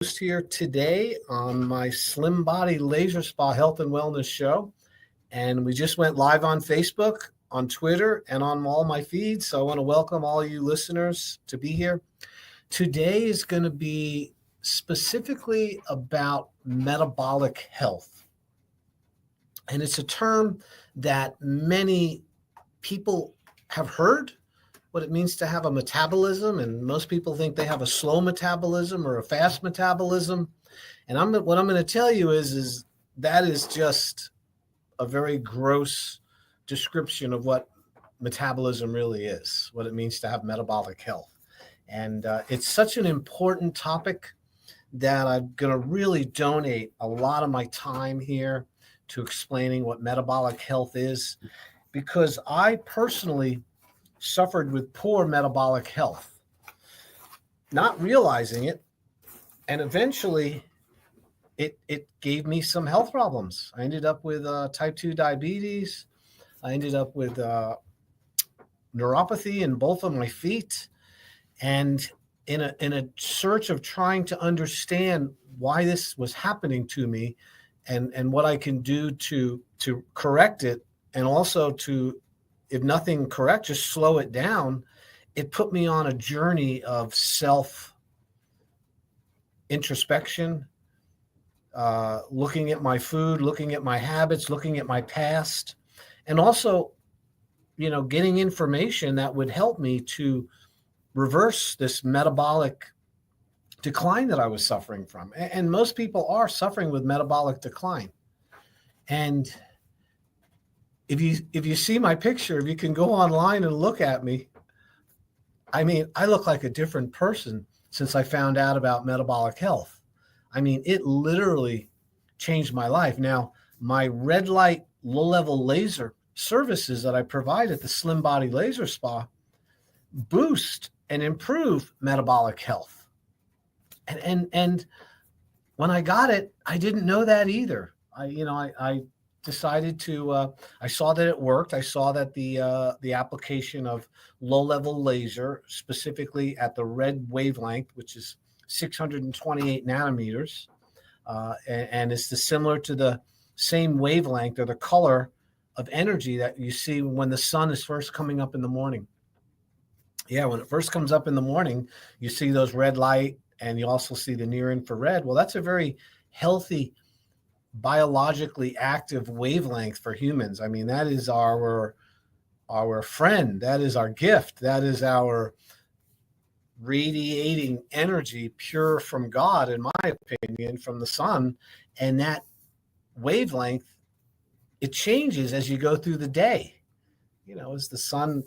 Here today on my Slim Body Laser Spa Health and Wellness Show. And we just went live on Facebook, on Twitter, and on all my feeds. So I want to welcome all you listeners to be here. Today is going to be specifically about metabolic health. And it's a term that many people have heard, what it means to have a metabolism, and most people think they have a slow metabolism or a fast metabolism. And what I'm going to tell you is that is just a very gross description of what metabolism really is, what it means to have metabolic health. And it's such an important topic that I'm going to really donate a lot of my time here to explaining what metabolic health is, because I personally suffered with poor metabolic health, not realizing it. And eventually it gave me some health problems. I ended up with type 2 diabetes. I ended up with neuropathy in both of my feet. And in a search of trying to understand why this was happening to me and what I can do to correct it, and also to, if nothing correct, just slow it down. It put me on a journey of self introspection, looking at my food, looking at my habits, looking at my past, and also, getting information that would help me to reverse this metabolic decline that I was suffering from. And most people are suffering with metabolic decline. And if you see my picture, if you can go online and look at me, I mean, I look like a different person since I found out about metabolic health. I mean, it literally changed my life. Now, my red light, low level laser services that I provide at the Slim Body Laser Spa boost and improve metabolic health. And when I got it, I didn't know that either. I decided to, I saw that it worked. I saw that the application of low-level laser, specifically at the red wavelength, which is 628 nanometers, and it's similar to the same wavelength or the color of energy that you see when the sun is first coming up in the morning. Yeah, when it first comes up in the morning, you see those red light, and you also see the near infrared. Well, that's a very healthy, biologically active wavelength for humans. I mean, that is our friend. That is our gift. That is our radiating energy, pure from God, in my opinion, from the sun. And that wavelength, it changes as you go through the day. As the sun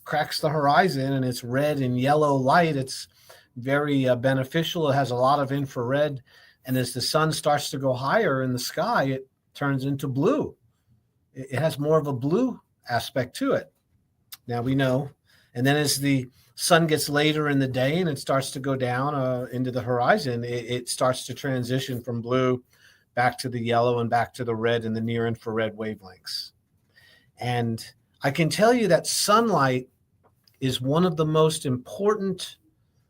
cracks the horizon and it's red and yellow light, it's very beneficial. It has a lot of infrared. And as the sun starts to go higher in the sky, it turns into blue. It has more of a blue aspect to it. Now we know. And then as the sun gets later in the day and it starts to go down into the horizon, it starts to transition from blue back to the yellow and back to the red and the near infrared wavelengths. And I can tell you that sunlight is one of the most important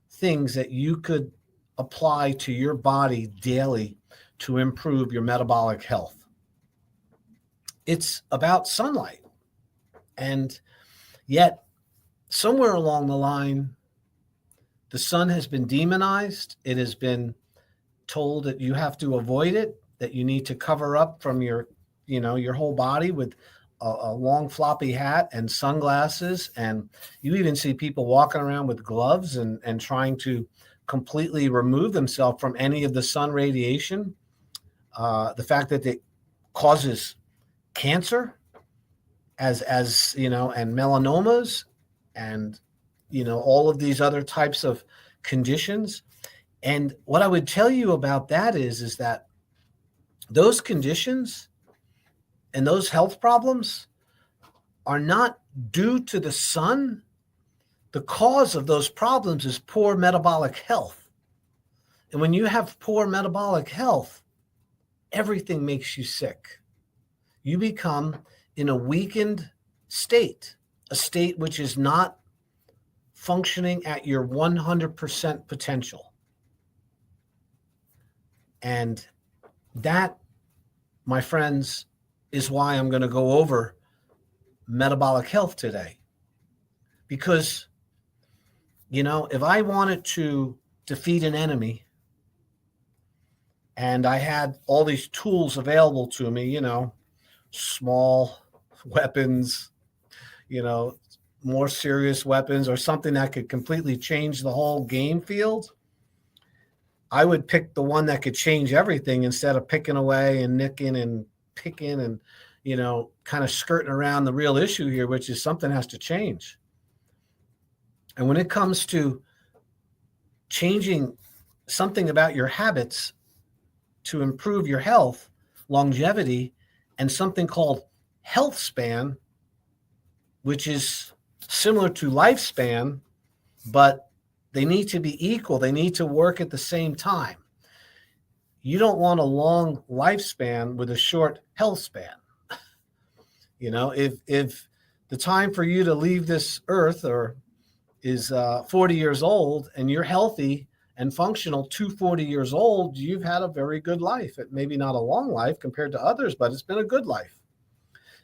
things that you could apply to your body daily to improve your metabolic health. It's about sunlight. And yet, somewhere along the line, the sun has been demonized. It has been told that you have to avoid it, that you need to cover up from your whole body with a long floppy hat and sunglasses. And you even see people walking around with gloves and trying to completely remove themselves from any of the sun radiation. The fact that it causes cancer and melanomas and, all of these other types of conditions. And what I would tell you about that is that those conditions and those health problems are not due to the sun. The cause of those problems is poor metabolic health. And when you have poor metabolic health, everything makes you sick. You become in a weakened state, a state which is not functioning at your 100% potential. And that, my friends, is why I'm going to go over metabolic health today. Because, if I wanted to defeat an enemy and I had all these tools available to me, small weapons, more serious weapons, or something that could completely change the whole game field, I would pick the one that could change everything instead of picking away and nicking and picking and, kind of skirting around the real issue here, which is something has to change. And when it comes to changing something about your habits to improve your health, longevity, and something called health span, which is similar to lifespan, but they need to be equal. They need to work at the same time. You don't want a long lifespan with a short health span. If the time for you to leave this earth is 40 years old and you're healthy and functional to 40 years old, you've had a very good life. It maybe not a long life compared to others, but it's been a good life.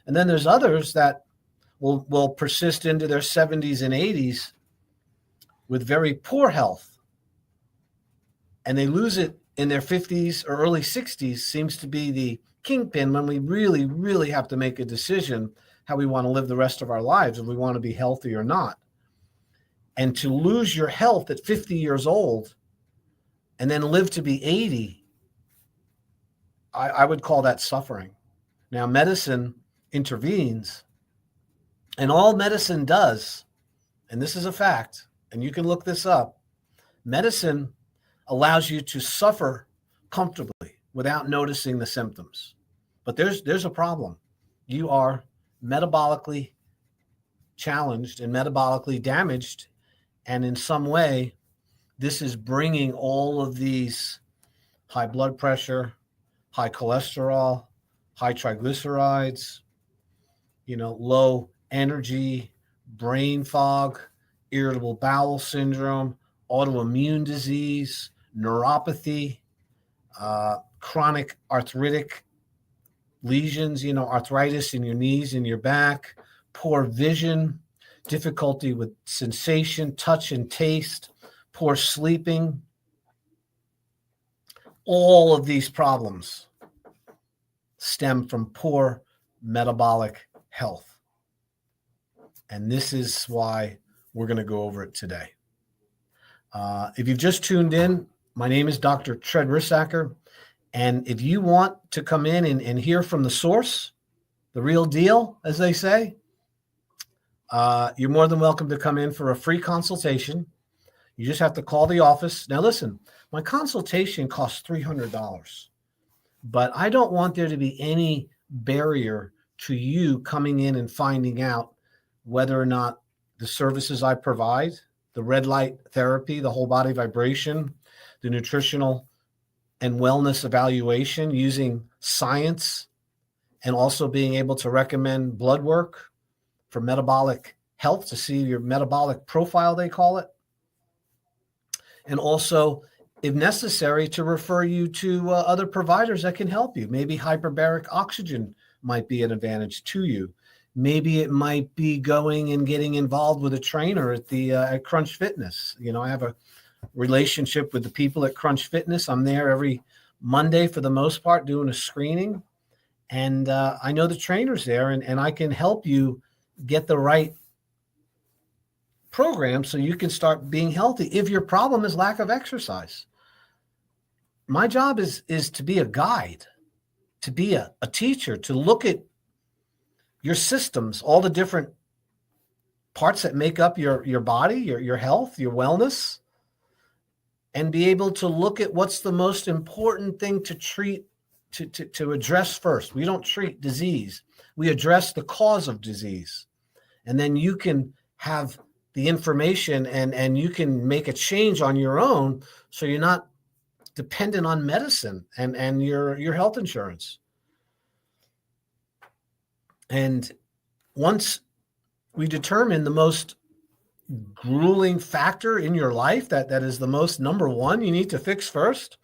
And then there's others that will persist into their 70s and 80s with very poor health. And they lose it in their 50s or early 60s, seems to be the kingpin when we really, really have to make a decision how we want to live the rest of our lives, if we want to be healthy or not. And to lose your health at 50 years old and then live to be 80, I would call that suffering. Now, medicine intervenes, and all medicine does, and this is a fact, and you can look this up, medicine allows you to suffer comfortably without noticing the symptoms. But there's a problem. You are metabolically challenged and metabolically damaged, and in some way, this is bringing all of these high blood pressure, high cholesterol, high triglycerides, low energy, brain fog, irritable bowel syndrome, autoimmune disease, neuropathy, chronic arthritic lesions, arthritis in your knees and your back, poor vision, difficulty with sensation, touch, and taste, poor sleeping. All of these problems stem from poor metabolic health. And this is why we're going to go over it today. If you've just tuned in, my name is Dr. Tread Rissacker. And if you want to come in and hear from the source, the real deal, as they say, you're more than welcome to come in for a free consultation. You just have to call the office. Now, listen, my consultation costs $300, but I don't want there to be any barrier to you coming in and finding out whether or not the services I provide, the red light therapy, the whole body vibration, the nutritional and wellness evaluation using science, and also being able to recommend blood work for metabolic health to see your metabolic profile, they call it. And also, if necessary, to refer you to other providers that can help you. Maybe hyperbaric oxygen might be an advantage to you. Maybe it might be going and getting involved with a trainer at Crunch Fitness. I have a relationship with the people at Crunch Fitness. I'm there every Monday for the most part doing a screening. And I know the trainers there, and I can help you get the right program so you can start being healthy if your problem is lack of exercise. My job is to be a guide, to be a teacher, to look at your systems, all the different parts that make up your body, your health, your wellness, and be able to look at what's the most important thing to treat, to address first. We don't treat disease. We address the cause of disease. And then you can have the information and you can make a change on your own so you're not dependent on medicine and your health insurance. And once we determine the most grueling factor in your life that is the most number one you need to fix first,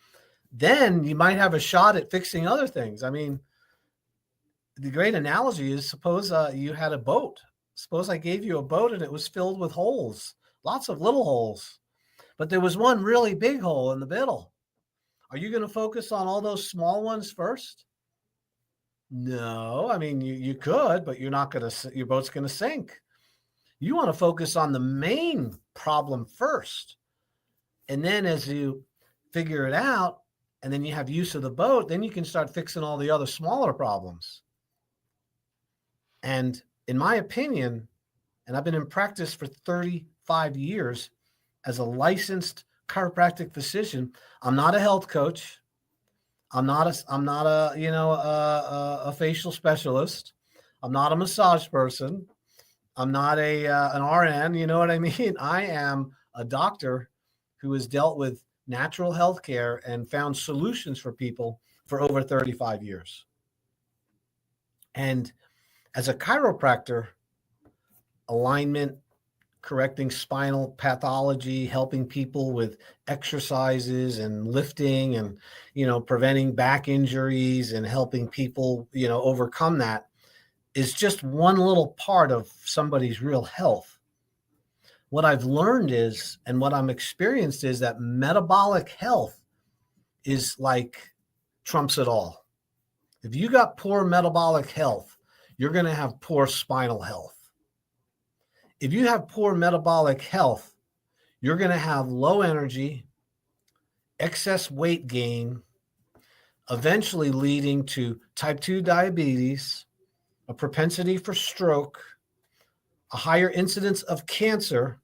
then you might have a shot at fixing other things. I mean, the great analogy is, suppose you had a boat. Suppose I gave you a boat and it was filled with holes, lots of little holes, but there was one really big hole in the middle. Are you going to focus on all those small ones first? No, I mean, you could, but you're not going to, your boat's going to sink. You want to focus on the main problem first. And then as you figure it out, and then you have use of the boat, then you can start fixing all the other smaller problems. And in my opinion, and I've been in practice for 35 years as a licensed chiropractic physician, I'm not a health coach. I'm not a facial specialist. I'm not a massage person. I'm not an RN. You know what I mean? I am a doctor who has dealt with natural health care and found solutions for people for over 35 years. And as a chiropractor, alignment, correcting spinal pathology, helping people with exercises and lifting and, preventing back injuries and helping people, overcome that is just one little part of somebody's real health. What I've learned is, and what I'm experienced is, that metabolic health is like trumps it all. If you got poor metabolic health, you're going to have poor spinal health. If you have poor metabolic health, you're going to have low energy, excess weight gain, eventually leading to type 2 diabetes, a propensity for stroke, a higher incidence of cancer,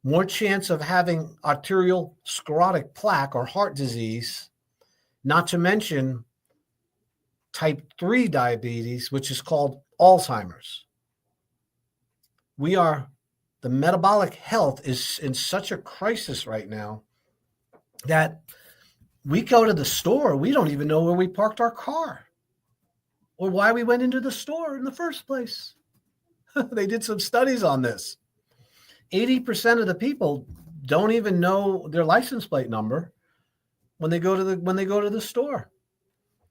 more chance of having arterial sclerotic plaque or heart disease, not to mention type 3 diabetes, which is called Alzheimer's. The metabolic health is in such a crisis right now that we go to the store, we don't even know where we parked our car or why we went into the store in the first place. They did some studies on this. 80% of the people don't even know their license plate number when they go to the store.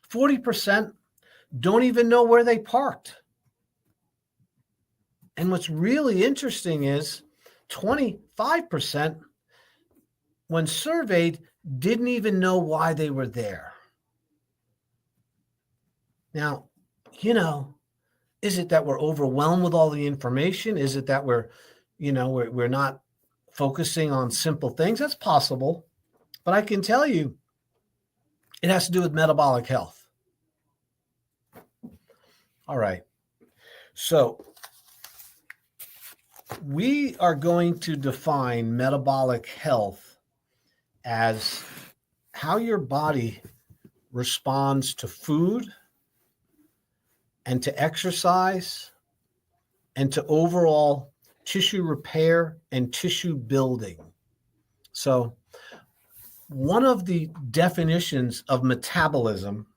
40% don't even know where they parked. And what's really interesting is 25%, when surveyed, didn't even know why they were there. Now, is it that we're overwhelmed with all the information? Is it that we're not focusing on simple things? That's possible. But I can tell you, it has to do with metabolic health. All right. So we are going to define metabolic health as how your body responds to food and to exercise and to overall tissue repair and tissue building. So one of the definitions of metabolism,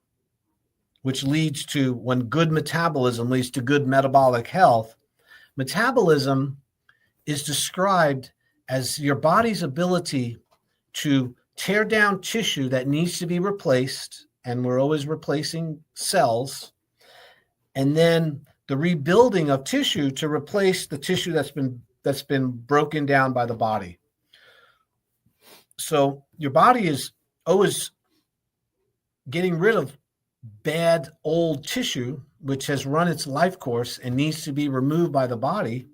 which leads to, when good metabolism leads to good metabolic health, metabolism is described as your body's ability to tear down tissue that needs to be replaced, and we're always replacing cells, and then the rebuilding of tissue to replace the tissue that's been broken down by the body. So your body is always getting rid of bad old tissue, which has run its life course and needs to be removed by the body.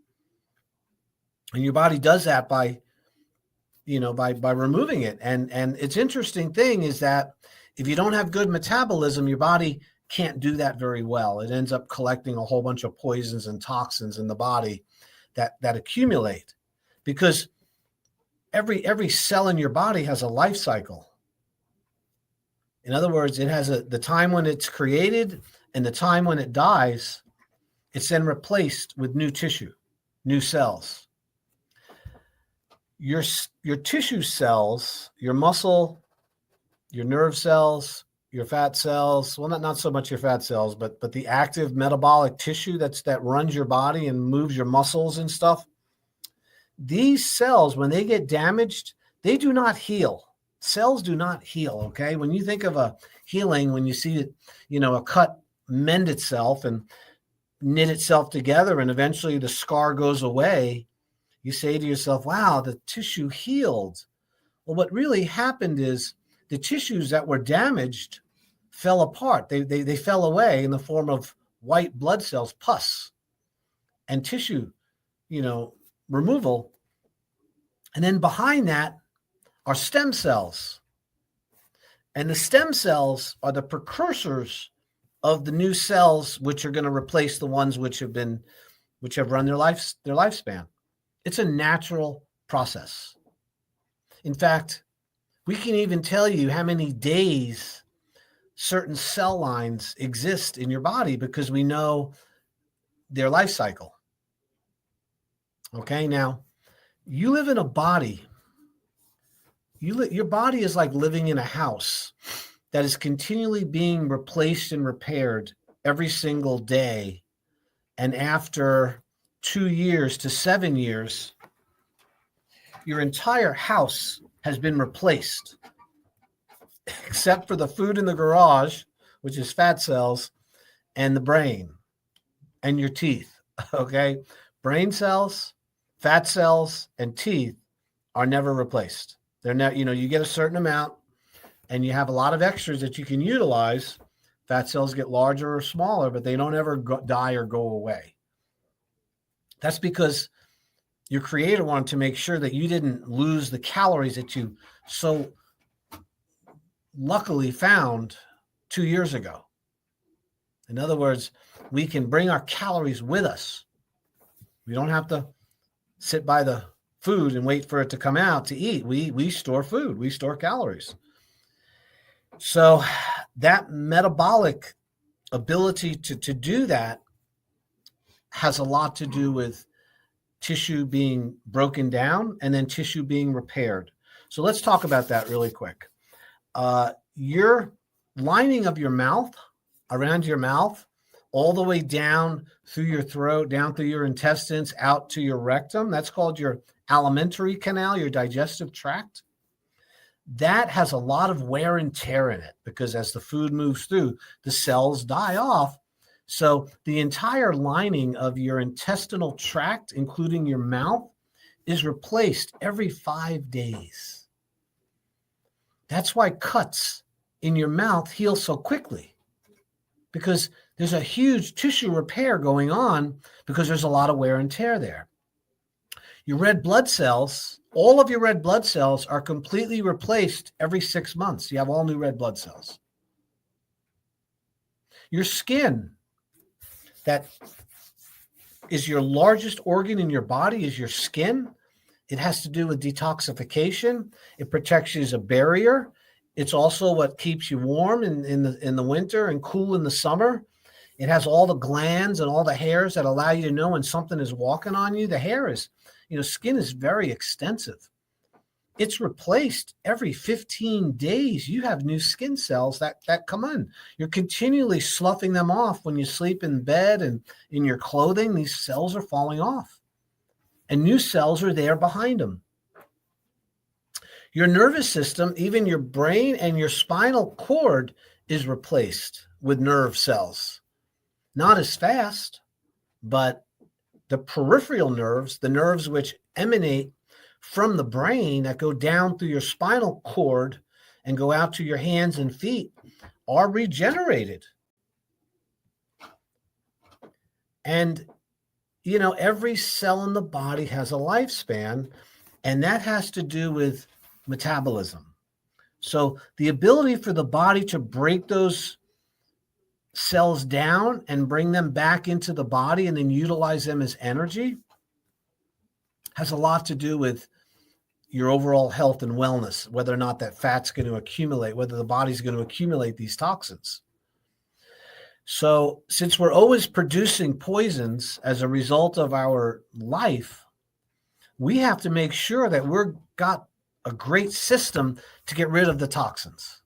And your body does that by removing it. And it's interesting thing is that if you don't have good metabolism, your body can't do that very well. It ends up collecting a whole bunch of poisons and toxins in the body that accumulate, because every cell in your body has a life cycle. In other words, it has the time when it's created and the time when it dies. It's then replaced with new tissue, new cells. Your tissue cells, your muscle, your nerve cells, your fat cells, well, not so much your fat cells, but the active metabolic tissue that runs your body and moves your muscles and stuff. These cells, when they get damaged, they do not heal. Cells do not heal, okay? When you think of a healing, when you see it, a cut mend itself and knit itself together and eventually the scar goes away, you say to yourself, wow, the tissue healed. Well, what really happened is the tissues that were damaged fell apart. They fell away in the form of white blood cells, pus, and tissue, removal. And then behind that are stem cells. And the stem cells are the precursors of the new cells, which are going to replace the ones which have run their lifespan. It's a natural process. In fact, we can even tell you how many days certain cell lines exist in your body because we know their life cycle. Okay, now you live in a body. Your body is like living in a house that is continually being replaced and repaired every single day. And after 2 years to 7 years, your entire house has been replaced, except for the food in the garage, which is fat cells, and the brain and your teeth. Okay? Brain cells, fat cells, and teeth are never replaced. They're not, you get a certain amount and you have a lot of extras that you can utilize. Fat cells get larger or smaller, but they don't ever die or go away. That's because your creator wanted to make sure that you didn't lose the calories that you so luckily found 2 years ago. In other words, we can bring our calories with us. We don't have to sit by the food and wait for it to come out to eat. We store food. We store calories. So that metabolic ability to do that has a lot to do with tissue being broken down and then tissue being repaired. So let's talk about that really quick. Your lining of your mouth, around your mouth, all the way down through your throat, down through your intestines, out to your rectum, that's called your alimentary canal, your digestive tract. That has a lot of wear and tear in it because as the food moves through, the cells die off. So the entire lining of your intestinal tract, including your mouth, is replaced every 5 days. That's why cuts in your mouth heal so quickly, because there's a huge tissue repair going on because there's a lot of wear and tear there. Your red blood cells, all of your red blood cells are completely replaced every 6 months. You have all new red blood cells. Your skin, that is your largest organ in your body, is your skin. It has to do with detoxification. It protects you as a barrier. It's also what keeps you warm in the winter and cool in the summer. It has all the glands and all the hairs that allow you to know when something is walking on you. The hair is, skin is very extensive. It's replaced every 15 days. You have new skin cells that come in. You're continually sloughing them off when you sleep in bed and in your clothing. These cells are falling off. And new cells are there behind them. Your nervous system, even your brain and your spinal cord, is replaced with nerve cells. Not as fast, but the peripheral nerves, the nerves which emanate from the brain that go down through your spinal cord and go out to your hands and feet, are regenerated. And, every cell in the body has a lifespan, and that has to do with metabolism. So the ability for the body to break those cells down and bring them back into the body and then utilize them as energy has a lot to do with your overall health and wellness, whether or not that fat's going to accumulate, whether the body's going to accumulate these toxins. So since we're always producing poisons as a result of our life, we have to make sure that we've got a great system to get rid of the toxins.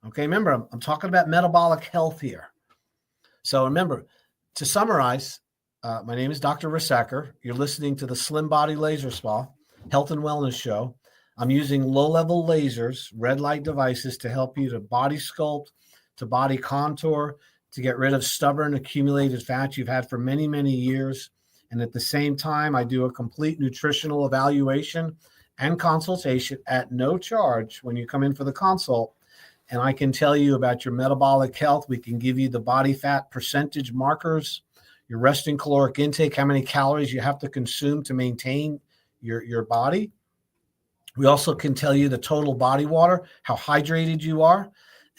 Okay, remember, I'm talking about metabolic health here. So remember, to summarize, my name is Dr. Risacker. You're listening to the Slim Body Laser Spa Health and Wellness Show. I'm using low-level lasers, red light devices to help you to body sculpt, to body contour, to get rid of stubborn accumulated fat you've had for many, many years. And at the same time, I do a complete nutritional evaluation and consultation at no charge when you come in for the consult. And I can tell you about your metabolic health. We can give you the body fat percentage markers, your resting caloric intake, how many calories you have to consume to maintain your body. We also can tell you the total body water, how hydrated you are.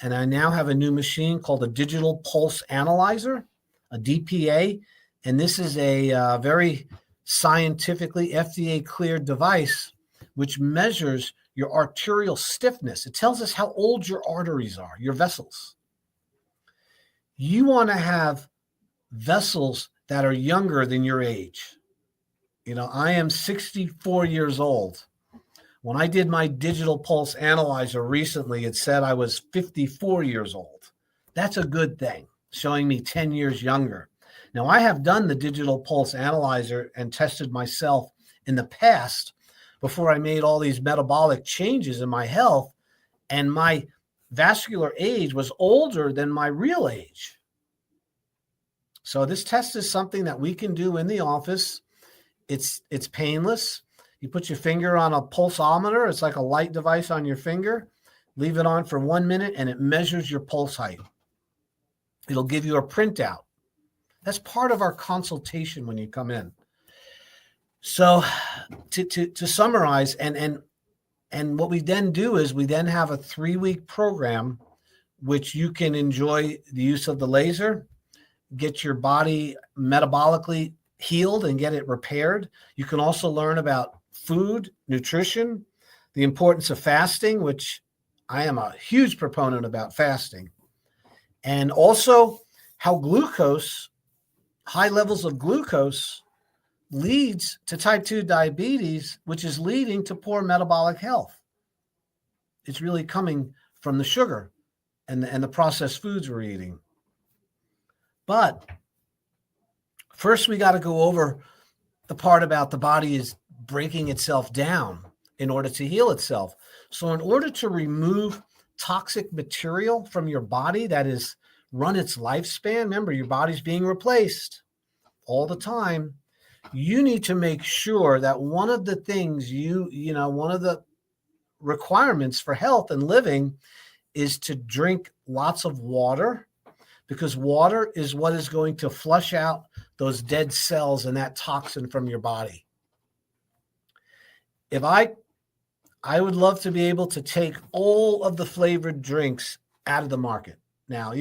And I now have a new machine called a digital pulse analyzer, a DPA. And this is a very scientifically FDA cleared device which measures your arterial stiffness. It tells us how old your arteries are, your vessels. You want to have vessels that are younger than your age. You know, I am 64 years old. When I did my digital pulse analyzer recently, it said I was 54 years old. That's a good thing, showing me 10 years younger. Now, I have done the digital pulse analyzer and tested myself in the past before I made all these metabolic changes in my health, and my vascular age was older than my real age. So this test is something that we can do in the office. It's painless. You put your finger on a pulsometer. It's like a light device on your finger. Leave it on for 1 minute, and it measures your pulse height. It'll give you a printout. That's part of our consultation when you come in. So to summarize, and what we then do is we then have a 3-week program which you can enjoy the use of the laser, get your body metabolically healed and get it repaired. You can also learn about food, nutrition, the importance of fasting, which I am a huge proponent about fasting, and also how glucose, high levels of glucose, leads to type 2 diabetes, which is leading to poor metabolic health. It's really coming from the sugar and the processed foods we're eating. But first, we got to go over the part about the body is breaking itself down in order to heal itself. So in order to remove toxic material from your body that is run its lifespan, remember, your body's being replaced all the time. You need to make sure that one of the things one of the requirements for health and living is to drink lots of water, because water is what is going to flush out those dead cells and that toxin from your body. If I would love to be able to take all of the flavored drinks out of the market. Now,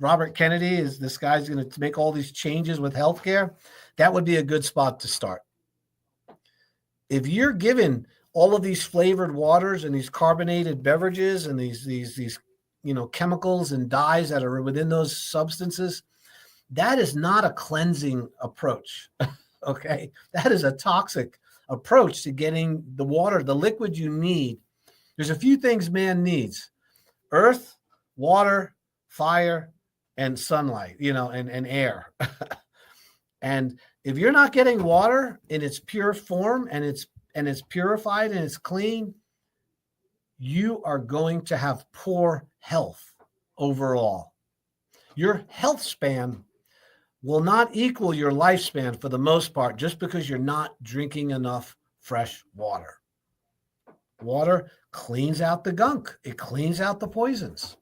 Robert Kennedy is this guy's going to make all these changes with healthcare. That would be a good spot to start. If you're given all of these flavored waters and these carbonated beverages and these chemicals and dyes that are within those substances, that is not a cleansing approach. Okay, that is a toxic approach to getting the water, the liquid you need. There's a few things man needs: earth, water, fire, and sunlight, and air. And if you're not getting water in its pure form and it's purified and it's clean, you are going to have poor health overall. Your health span will not equal your lifespan for the most part, just because you're not drinking enough fresh water. Water cleans out the gunk. It cleans out the poisons.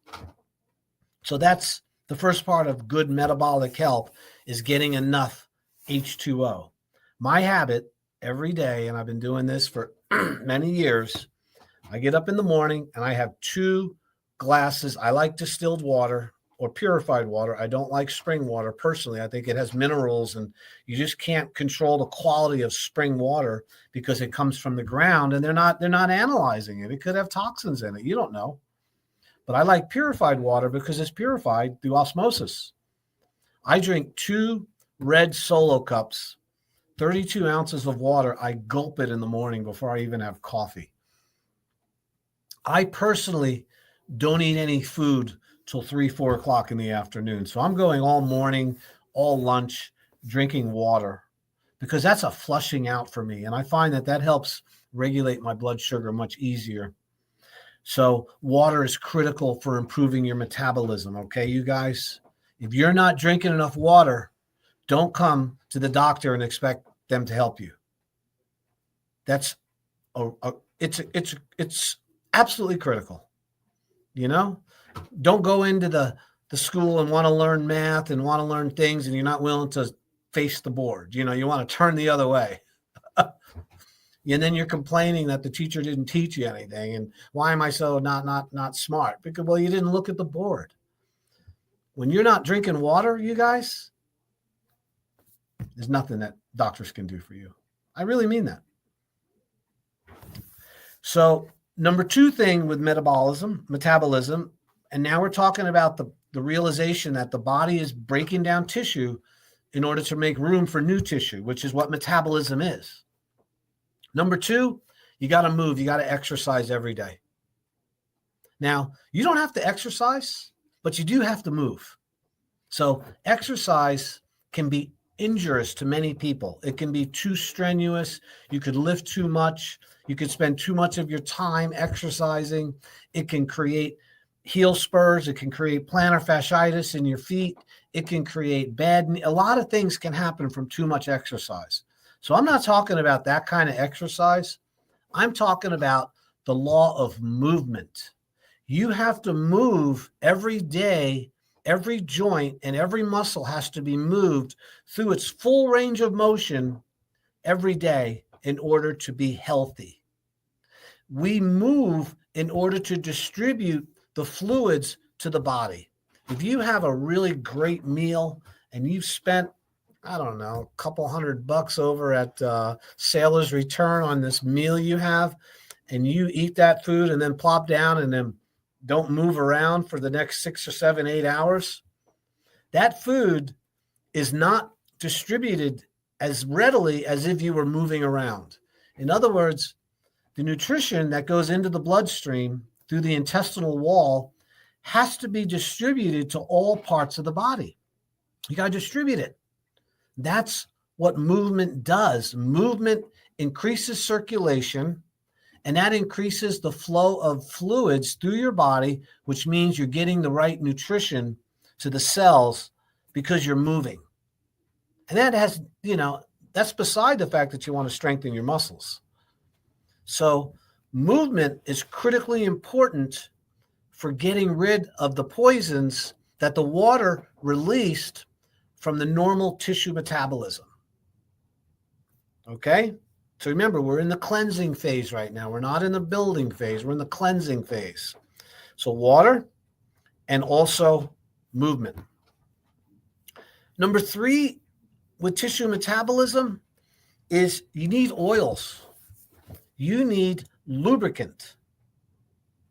So that's the first part of good metabolic health, is getting enough H2O. My habit every day, and I've been doing this for many years, I get up in the morning and I have 2 glasses. I like distilled water or purified water. I don't like spring water personally. I think it has minerals, and you just can't control the quality of spring water because it comes from the ground and they're not analyzing it. It could have toxins in it. You don't know. But I like purified water because it's purified through osmosis. I drink 2 red Solo cups, 32 ounces of water. I gulp it in the morning before I even have coffee. I personally don't eat any food till 3-4 o'clock in the afternoon. So I'm going all morning, all lunch, drinking water, because that's a flushing out for me. And I find that helps regulate my blood sugar much easier. So water is critical for improving your metabolism. Okay, you guys, if you're not drinking enough water, don't come to the doctor and expect them to help you. That's it's absolutely critical. You know, don't go into the school and want to learn math and want to learn things, and you're not willing to face the board. You know, you want to turn the other way. And then you're complaining that the teacher didn't teach you anything. And why am I so not smart? Because, well, you didn't look at the board. When you're not drinking water, you guys, there's nothing that doctors can do for you. I really mean that. So number 2 thing with metabolism, and now we're talking about the realization that the body is breaking down tissue in order to make room for new tissue, which is what metabolism is. Number 2, you got to move. You got to exercise every day. Now, you don't have to exercise, but you do have to move. So exercise can be injurious to many people. It can be too strenuous. You could lift too much. You could spend too much of your time exercising. It can create heel spurs. It can create plantar fasciitis in your feet. It can create a lot of things can happen from too much exercise. So I'm not talking about that kind of exercise. I'm talking about the law of movement. You have to move every day. Every joint and every muscle has to be moved through its full range of motion every day in order to be healthy. We move in order to distribute the fluids to the body. If you have a really great meal and you've spent, I don't know, a couple $100 over at Sailor's Return on this meal you have, and you eat that food and then plop down and then don't move around for the next 6 or 7, 8 hours, that food is not distributed as readily as if you were moving around. In other words, the nutrition that goes into the bloodstream through the intestinal wall has to be distributed to all parts of the body. You got to distribute it. That's what movement does. Movement increases circulation, and that increases the flow of fluids through your body, which means you're getting the right nutrition to the cells because you're moving. And that has, that's beside the fact that you want to strengthen your muscles. So movement is critically important for getting rid of the poisons that the water released from the normal tissue metabolism. Okay? So remember, we're in the cleansing phase right now. We're not in the building phase. We're in the cleansing phase. So water and also movement. Number 3 with tissue metabolism is you need oils. You need lubricant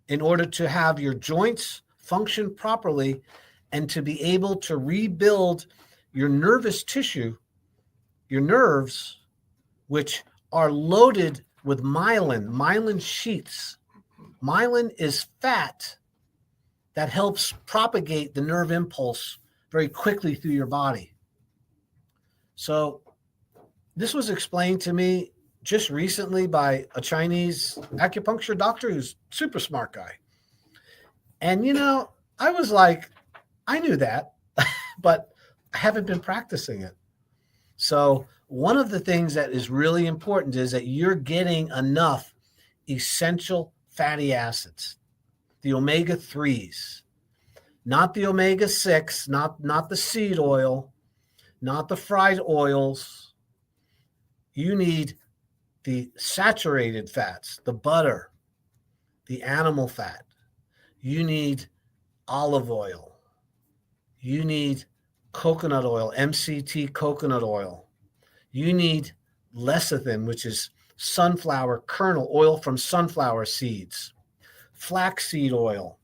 in order to have your joints function properly and to be able to rebuild your nervous tissue, your nerves, which are loaded with myelin sheaths. Myelin is fat that helps propagate the nerve impulse very quickly through your body. So this was explained to me just recently by a Chinese acupuncture doctor who's a super smart guy. And, I was like, I knew that, but I haven't been practicing it. So one of the things that is really important is that you're getting enough essential fatty acids, the omega-3s, not the omega-6, not the seed oil, not the fried oils. You need the saturated fats, the butter, the animal fat. You need olive oil. You need coconut oil, MCT coconut oil. You need lecithin, which is sunflower kernel, oil from sunflower seeds, flaxseed oil,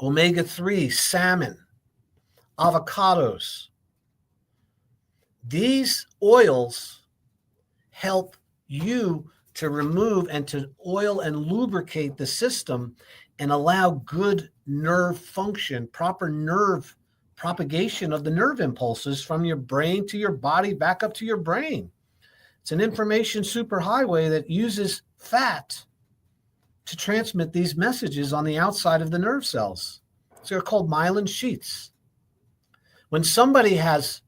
omega-3, salmon, avocados. These oils help you to remove and to oil and lubricate the system and allow good nerve function, proper nerve propagation of the nerve impulses from your brain to your body back up to your brain. It's an information superhighway that uses fat to transmit these messages on the outside of the nerve cells. So they're called myelin sheaths. When somebody has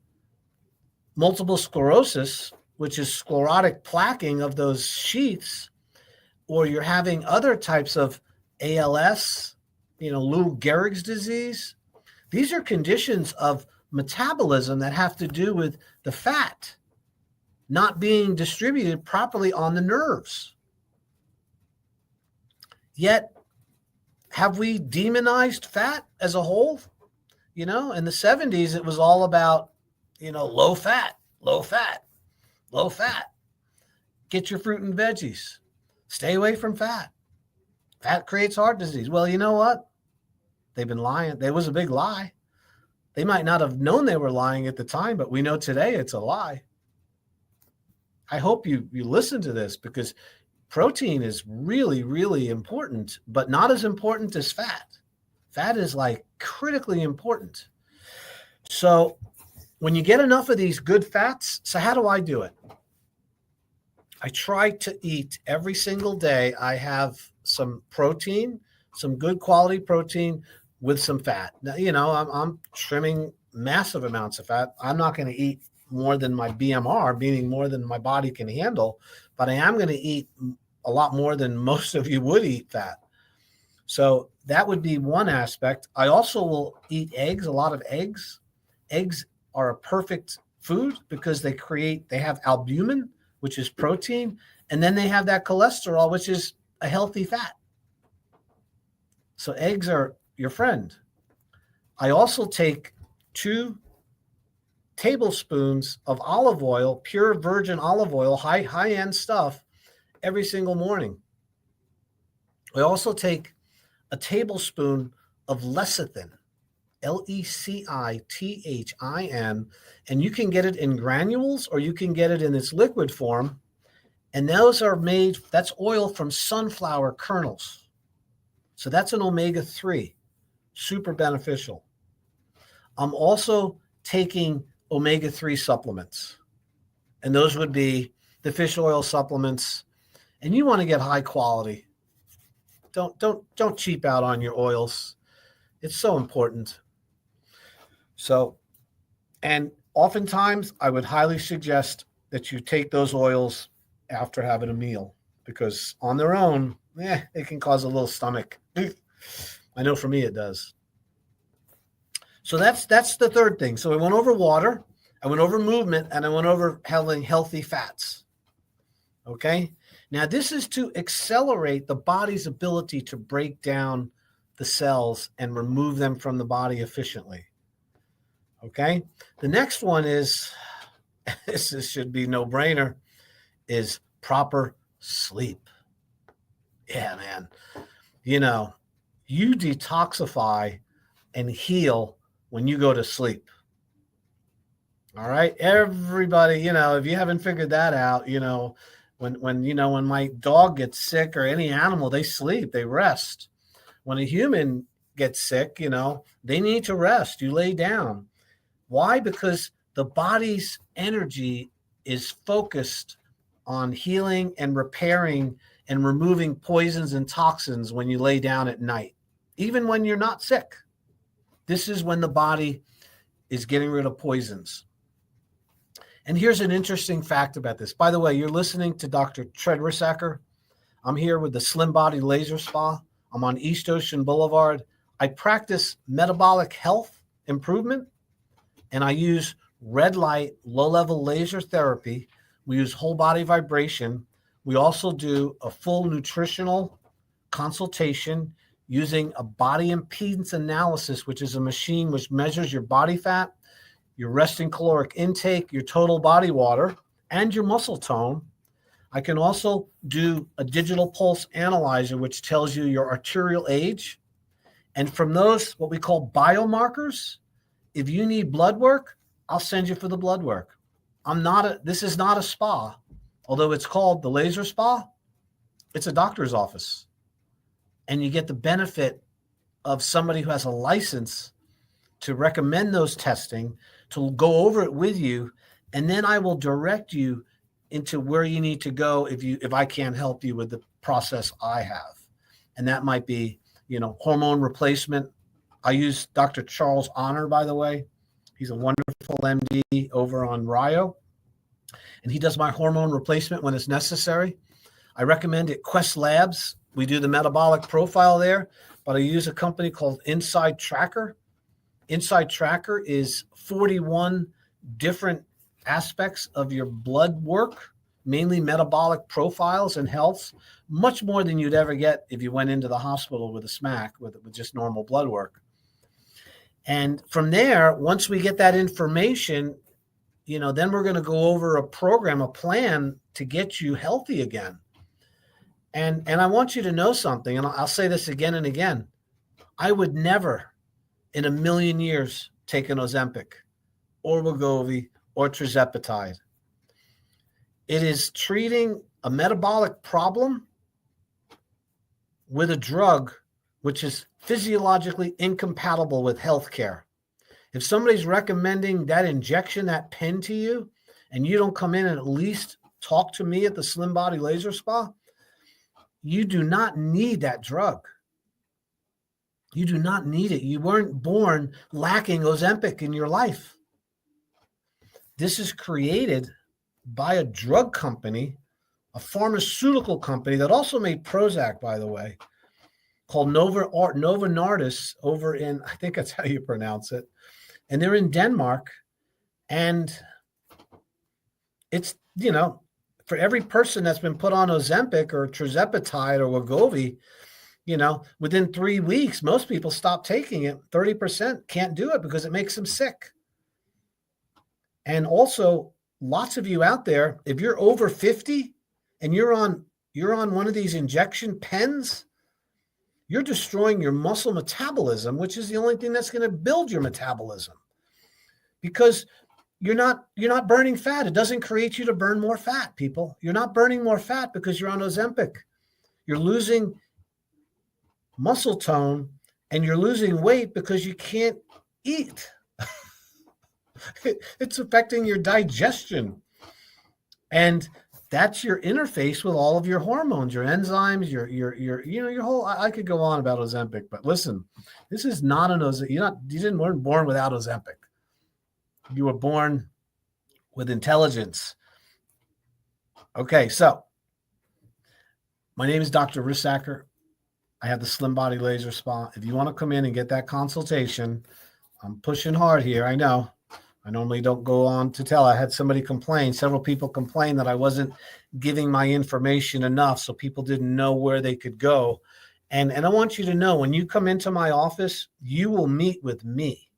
multiple sclerosis, which is sclerotic plaquing of those sheaths, or you're having other types of ALS, Lou Gehrig's disease, these are conditions of metabolism that have to do with the fat not being distributed properly on the nerves. Yet, have we demonized fat as a whole? In the 70s, it was all about, low fat, low fat, low fat. Get your fruit and veggies. Stay away from fat. Fat creates heart disease. Well, you know what? They've been lying. There was a big lie. They might not have known they were lying at the time, but we know today it's a lie. I hope you listen to this, because protein is really, really important, but not as important as fat. Fat is like critically important. So when you get enough of these good fats, so how do I do it? I try to eat every single day. I have some protein, some good quality protein with some fat. Now, I'm trimming massive amounts of fat. I'm not going to eat more than my BMR, meaning more than my body can handle, but I am going to eat a lot more than most of you would eat fat. So that would be one aspect. I also will eat eggs, a lot of eggs. Eggs are a perfect food because they have albumin, which is protein, and then they have that cholesterol, which is a healthy fat. So eggs are your friend. I also take 2 tablespoons of olive oil, pure virgin olive oil, high-end stuff, every single morning. I also take a tablespoon of lecithin, Lecithin, and you can get it in granules or you can get it in its liquid form. And those are that's oil from sunflower kernels. So that's an omega-3, super beneficial. I'm also taking omega-3 supplements, and those would be the fish oil supplements. And you want to get high quality. Don't cheap out on your oils. It's so important. So, and oftentimes I would highly suggest that you take those oils after having a meal, because on their own, it can cause a little stomach. I know for me it does. So that's the third thing. So I went over water, I went over movement, and I went over having healthy fats. Okay? Now, this is to accelerate the body's ability to break down the cells and remove them from the body efficiently. Okay? The next one is, this should be no-brainer, is proper sleep. Yeah, man. You detoxify and heal when you go to sleep. All right? Everybody, if you haven't figured that out, when my dog gets sick, or any animal, they sleep, they rest. When a human gets sick, they need to rest. You lay down. Why? Because the body's energy is focused on healing and repairing and removing poisons and toxins when you lay down at night, even when you're not sick. This is when the body is getting rid of poisons. And here's an interesting fact about this. By the way, you're listening to Dr. Treadrisacker. I'm here with the Slim Body Laser Spa. I'm on East Ocean Boulevard. I practice metabolic health improvement, and I use red light, low-level laser therapy. We use whole body vibration. We also do a full nutritional consultation using a body impedance analysis, which is a machine which measures your body fat, your resting caloric intake, your total body water, and your muscle tone. I can also do a digital pulse analyzer, which tells you your arterial age. And from those, what we call biomarkers, if you need blood work, I'll send you for the blood work. This is not a spa, although it's called the laser spa. It's a doctor's office. And you get the benefit of somebody who has a license to recommend those testing, to go over it with you, and then I will direct you into where you need to go if I can't help you with the process I have. And that might be, hormone replacement. I use Dr. Charles Honor, by the way. He's a wonderful MD over on Rio, and he does my hormone replacement when it's necessary. I recommend it Quest Labs. We do the metabolic profile there, but I use a company called Inside Tracker. Inside Tracker is 41 different aspects of your blood work, mainly metabolic profiles and health, much more than you'd ever get if you went into the hospital with a SMAC, with just normal blood work. And from there, once we get that information, then we're going to go over a program, a plan to get you healthy again. And I want you to know something, and I'll say this again and again. I would never in a million years take an Ozempic or Wegovy or tirzepatide. It is treating a metabolic problem with a drug which is physiologically incompatible with healthcare. If somebody's recommending that injection, that pen to you, and you don't come in and at least talk to me at the Slim Body Laser Spa, you do not need that drug. You do not need it. You weren't born lacking Ozempic in your life. This is created by a drug company, a pharmaceutical company that also made Prozac, by the way, called Novo Nordisk over in, I think that's how you pronounce it. And they're in Denmark. And it's, for every person that's been put on Ozempic or tirzepatide or Wegovy, within 3 weeks, most people stop taking it. 30% can't do it because it makes them sick. And also, lots of you out there, if you're over 50 and you're on one of these injection pens, you're destroying your muscle metabolism, which is the only thing that's going to build your metabolism, because you're not burning fat. It doesn't create you to burn more fat, people. You're not burning more fat because you're on Ozempic. You're losing muscle tone and you're losing weight because you can't eat. It's affecting your digestion. And that's your interface with all of your hormones, your enzymes, your whole, I could go on about Ozempic, but listen, this is not an Ozempic. You weren't born without Ozempic. You were born with intelligence. Okay, so my name is Dr. Rissacker. I have the Slim Body Laser Spa. If you want to come in and get that consultation, I'm pushing hard here. I know. I normally don't go on to tell. I had several people complain that I wasn't giving my information enough, so people didn't know where they could go. And I want you to know, when you come into my office, you will meet with me.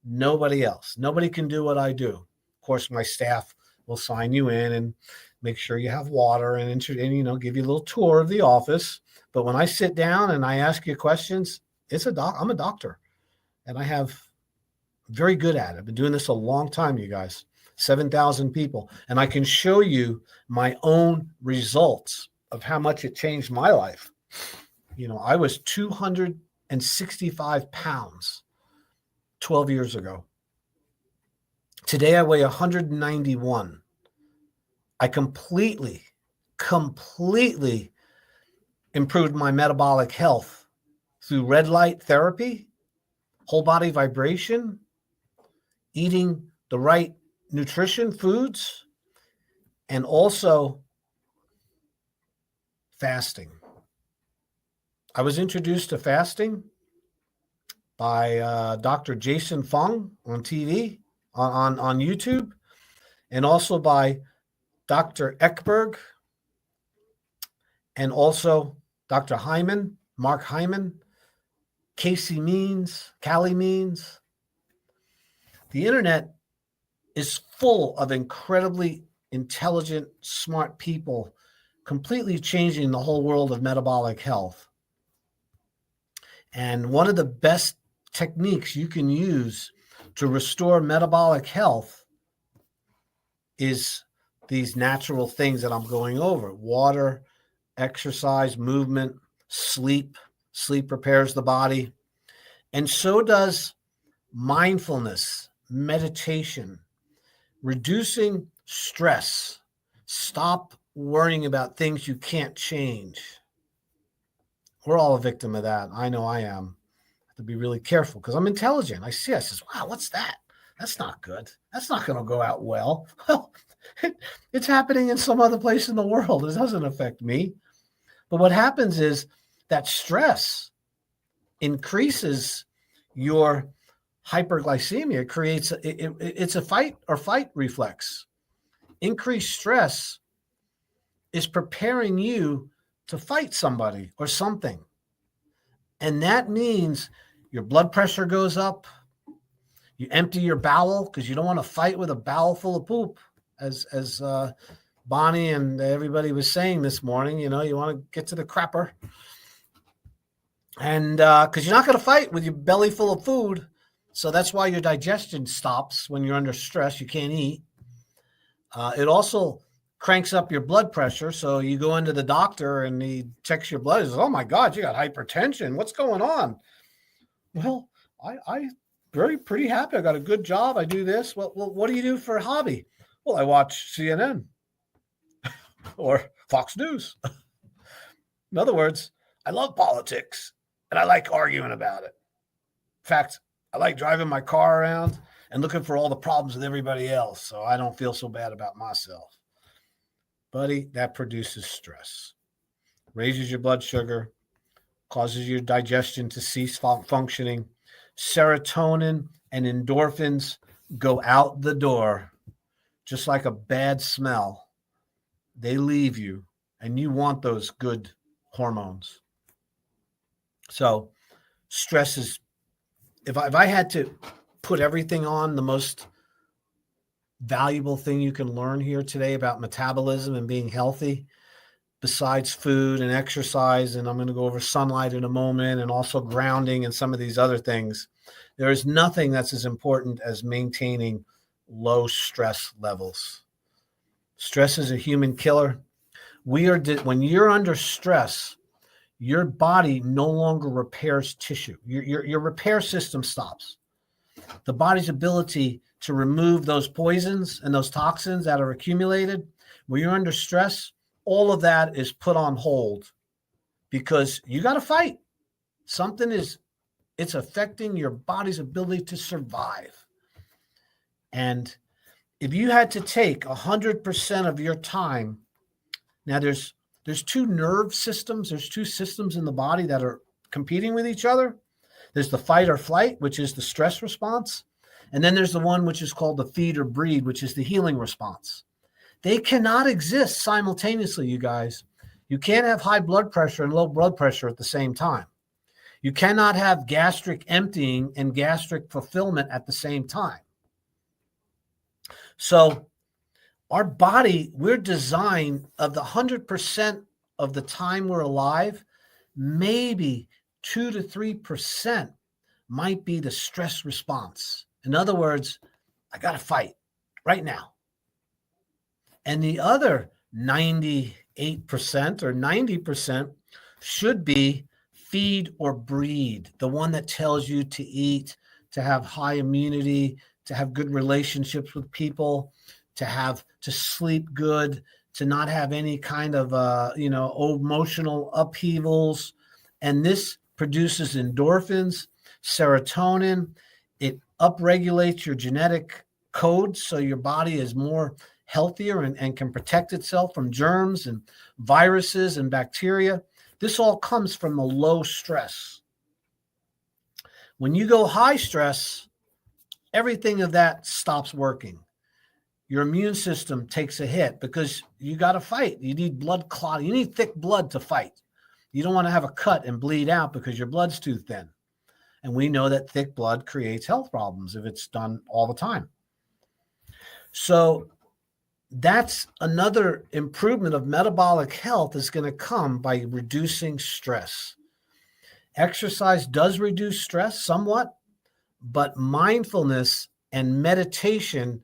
Nobody else. Nobody can do what I do. Of course, my staff will sign you in and make sure you have water and give you a little tour of the office. But when I sit down and I ask you questions, I'm a doctor, and I have very good at it. I've been doing this a long time, you guys, 7,000 people. And I can show you my own results of how much it changed my life. I was 265 pounds 12 years ago. Today I weigh 191. I completely improved my metabolic health through red light therapy, whole body vibration, eating the right nutrition foods, and also fasting. I was introduced to fasting by Dr. Jason Fung on TV, on YouTube, and also by Dr. Ekberg, and also Dr. Hyman, Mark Hyman, Callie Means. The internet is full of incredibly intelligent, smart people, completely changing the whole world of metabolic health. And one of the best techniques you can use to restore metabolic health is these natural things that I'm going over: water, exercise, movement, sleep. Sleep repairs the body. And so does mindfulness, meditation, reducing stress, Stop worrying about things you can't change. We're all a victim of that. I know I am. I have to be really careful because I'm intelligent. I says, wow, what's that? That's not good. That's not going to go out well. Well, it's happening in some other place in the world. It doesn't affect me. But what happens is that stress increases your hyperglycemia. It's a fight or flight reflex. Increased stress is preparing you to fight somebody or something. And that means your blood pressure goes up. You empty your bowel because you don't want to fight with a bowel full of poop, as Bonnie and everybody was saying this morning. You want to get to the crapper. And because you're not going to fight with your belly full of food. So that's why your digestion stops when you're under stress. You can't eat. It also cranks up your blood pressure. So you go into the doctor and he checks your blood. He says, oh my God, you got hypertension. What's going on? Well, I pretty happy. I got a good job. I do this. Well, what do you do for a hobby? Well, I watch CNN or Fox News. In other words, I love politics and I like arguing about it. In fact, I like driving my car around and looking for all the problems with everybody else so I don't feel so bad about myself. Buddy, that produces stress, raises your blood sugar, causes your digestion to cease functioning. Serotonin and endorphins go out the door, just like a bad smell. They leave you, and you want those good hormones. So stress is, if I had to put everything on, the most valuable thing you can learn here today about metabolism and being healthy, besides food and exercise, and I'm going to go over sunlight in a moment, and also grounding and some of these other things, there is nothing that's as important as maintaining low stress levels. Stress is a human killer. When you're under stress, your body no longer repairs tissue. Your repair system stops. The body's ability to remove those poisons and those toxins that are accumulated, when you're under stress, all of that is put on hold because you got to fight. It's affecting your body's ability to survive. And if you had to take 100% of your time, now there's two nerve systems. There's two systems in the body that are competing with each other. There's the fight or flight, which is the stress response. And then there's the one which is called the feed or breed, which is the healing response. They cannot exist simultaneously, you guys. You can't have high blood pressure and low blood pressure at the same time. You cannot have gastric emptying and gastric fulfillment at the same time. So our body, we're designed, of the 100% of the time we're alive, maybe 2 to 3% might be the stress response. In other words, I got to fight right now. And the other 98% or 90% should be feed or breed, the one that tells you to eat, to have high immunity, to have good relationships with people, to sleep good, to not have any kind of emotional upheavals. And this produces endorphins, serotonin. It upregulates your genetic code so your body is more healthier and can protect itself from germs and viruses and bacteria. This all comes from the low stress. When you go high stress, everything of that stops working. Your immune system takes a hit because you got to fight. You need blood clot. You need thick blood to fight. You don't want to have a cut and bleed out because your blood's too thin. And we know that thick blood creates health problems if it's done all the time. So that's another improvement of metabolic health is going to come by reducing stress. Exercise does reduce stress somewhat, but mindfulness and meditation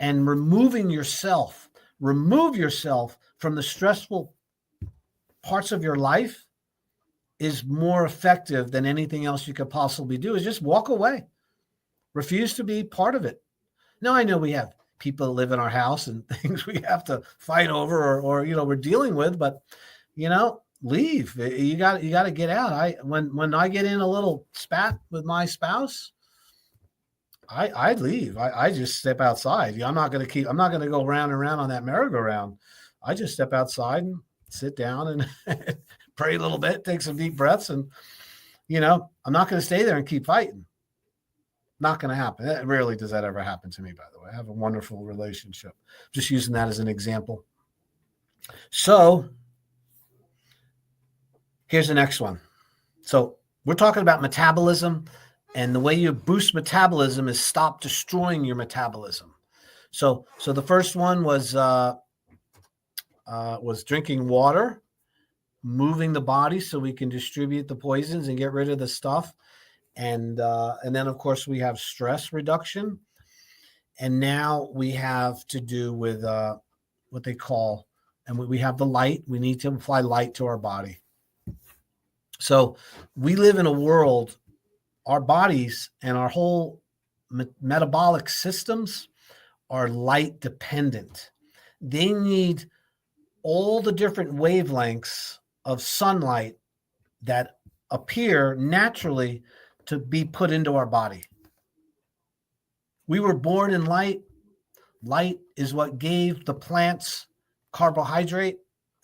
and remove yourself from the stressful parts of your life is more effective than anything else you could possibly do. Is just walk away. Refuse to be part of it. Now, I know we have people that live in our house and things we have to fight over or we're dealing with, but leave. You got to get out. When I get in a little spat with my spouse, I leave. I just step outside. I'm not going to go round and round on that merry-go-round. I just step outside and sit down and pray a little bit, take some deep breaths. And, I'm not going to stay there and keep fighting. Not going to happen. Rarely does that ever happen to me, by the way. I have a wonderful relationship. Just using that as an example. So here's the next one. So we're talking about metabolism, and the way you boost metabolism is stop destroying your metabolism. So the first one was drinking water, moving the body so we can distribute the poisons and get rid of the stuff. And then, of course, we have stress reduction. And now we have to do with what they call, and we have the light. We need to apply light to our body. So we live in a world, our bodies and our whole metabolic systems are light dependent. They need all the different wavelengths of sunlight that appear naturally to be put into our body. We were born in light. Light is what gave the plants carbohydrate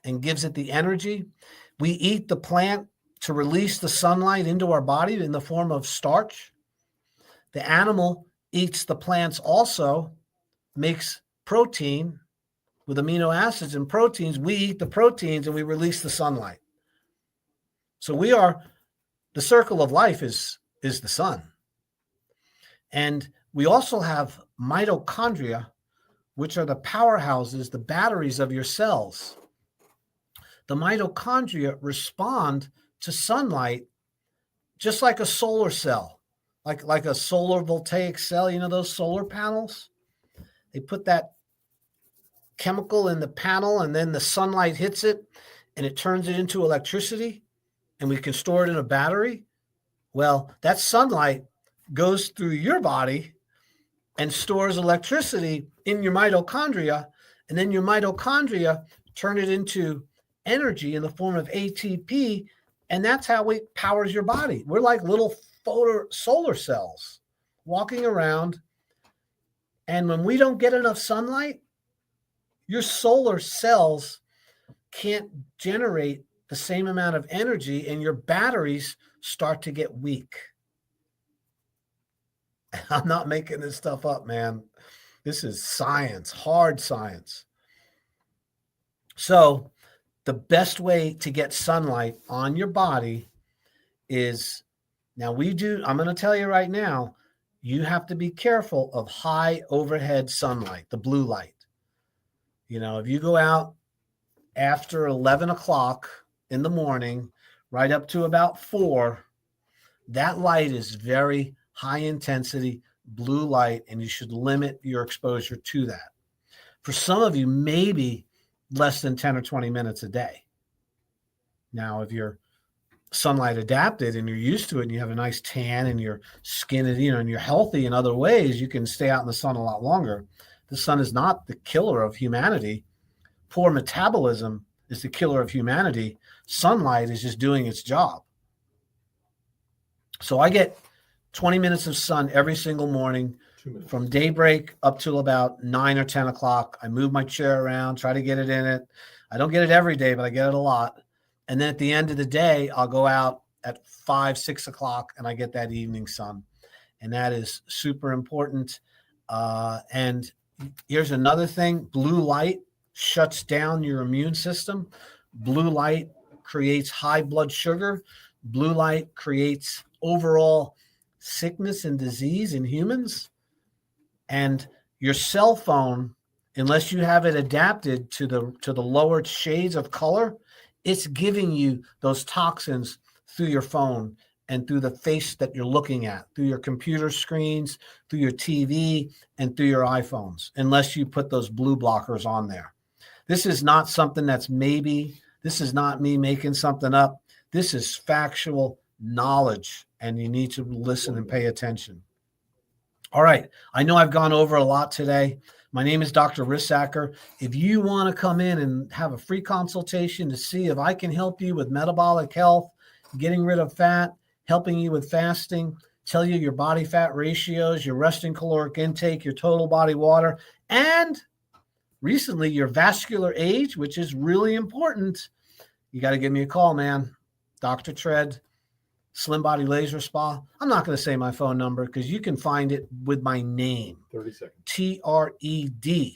and gives it the energy. We eat the plant to release the sunlight into our body in the form of starch. The animal eats the plants also, makes protein with amino acids and proteins. We eat the proteins and we release the sunlight. So the circle of life is the sun. And we also have mitochondria, which are the powerhouses, the batteries of your cells. The mitochondria respond to sunlight just like a solar cell, like a solar voltaic cell, those solar panels. They put that chemical in the panel and then the sunlight hits it and it turns it into electricity and we can store it in a battery. Well, that sunlight goes through your body and stores electricity in your mitochondria, and then your mitochondria turn it into energy in the form of ATP, and that's how it powers your body. We're like little solar cells walking around, and when we don't get enough sunlight, your solar cells can't generate the same amount of energy, and your batteries start to get weak. I'm not making this stuff up, man. This is science, hard science. So the best way to get sunlight on your body is, I'm going to tell you right now, you have to be careful of high overhead sunlight, the blue light. If you go out after 11 o'clock in the morning, right up to about 4, that light is very high intensity blue light, and you should limit your exposure to that. For some of you, maybe less than 10 or 20 minutes a day. Now, if you're sunlight adapted and you're used to it and you have a nice tan and your skin is, and you're healthy in other ways, you can stay out in the sun a lot longer. The sun is not the killer of humanity. Poor metabolism is the killer of humanity. Sunlight is just doing its job. So I get 20 minutes of sun every single morning from daybreak up till about 9 or 10 o'clock. I move my chair around, try to get it in it. I don't get it every day, but I get it a lot. And then at the end of the day, I'll go out at 5, 6 o'clock and I get that evening sun. And that is super important. And here's another thing. Blue light shuts down your immune system. Blue light creates high blood sugar. Blue light creates overall sickness and disease in humans. And your cell phone, unless you have it adapted to the lower shades of color, it's giving you those toxins through your phone and through the face that you're looking at, through your computer screens, through your TV, and through your iPhones, unless you put those blue blockers on there. This is not something that's maybe. This is not me making something up. This is factual knowledge, and you need to listen and pay attention. All right. I know I've gone over a lot today, My name is Dr. Rissacker. If you want to come in and have a free consultation to see if I can help you with metabolic health, getting rid of fat, helping you with fasting, tell you your body fat ratios, your resting caloric intake, your total body water, and recently your vascular age, which is really important, you got to give me a call, man. Dr. Tread, Slim Body Laser Spa. I'm not going to say my phone number because you can find it with my name. 30 seconds. TRED.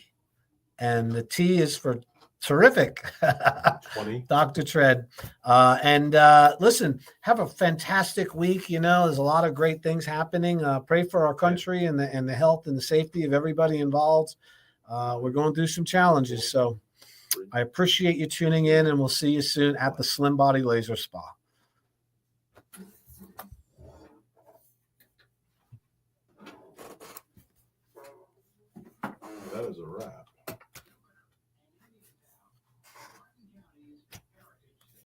And the T is for terrific. 20. Dr. Tread. Listen, have a fantastic week. You know, there's a lot of great things happening. Pray for our country and the health and the safety of everybody involved. We're going through some challenges. So I appreciate you tuning in, and we'll see you soon at the Slim Body Laser Spa. That is a wrap.